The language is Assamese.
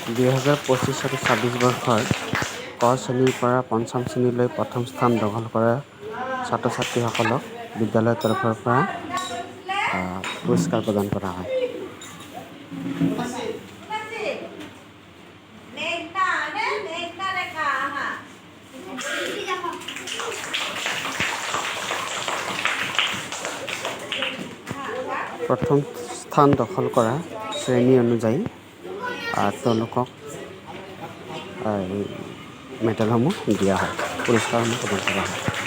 2025 আৰু 26 বৰ্ষৰ ক শ্ৰেণীৰ পৰা পঞ্চম শ্ৰেণীলৈ প্ৰথম স্থান দখল কৰা ছাত্ৰ-ছাত্ৰীসকলক বিদ্যালয়ৰ তৰফৰ পৰা পুৰস্কাৰ প্ৰদান কৰা হয়। প্ৰথম স্থান দখল কৰা শ্ৰেণী অনুযায়ী তেওঁলোকক মেডেলসমূহ দিয়া হয়, পুৰস্কাৰসমূহ প্ৰদান কৰা হয়।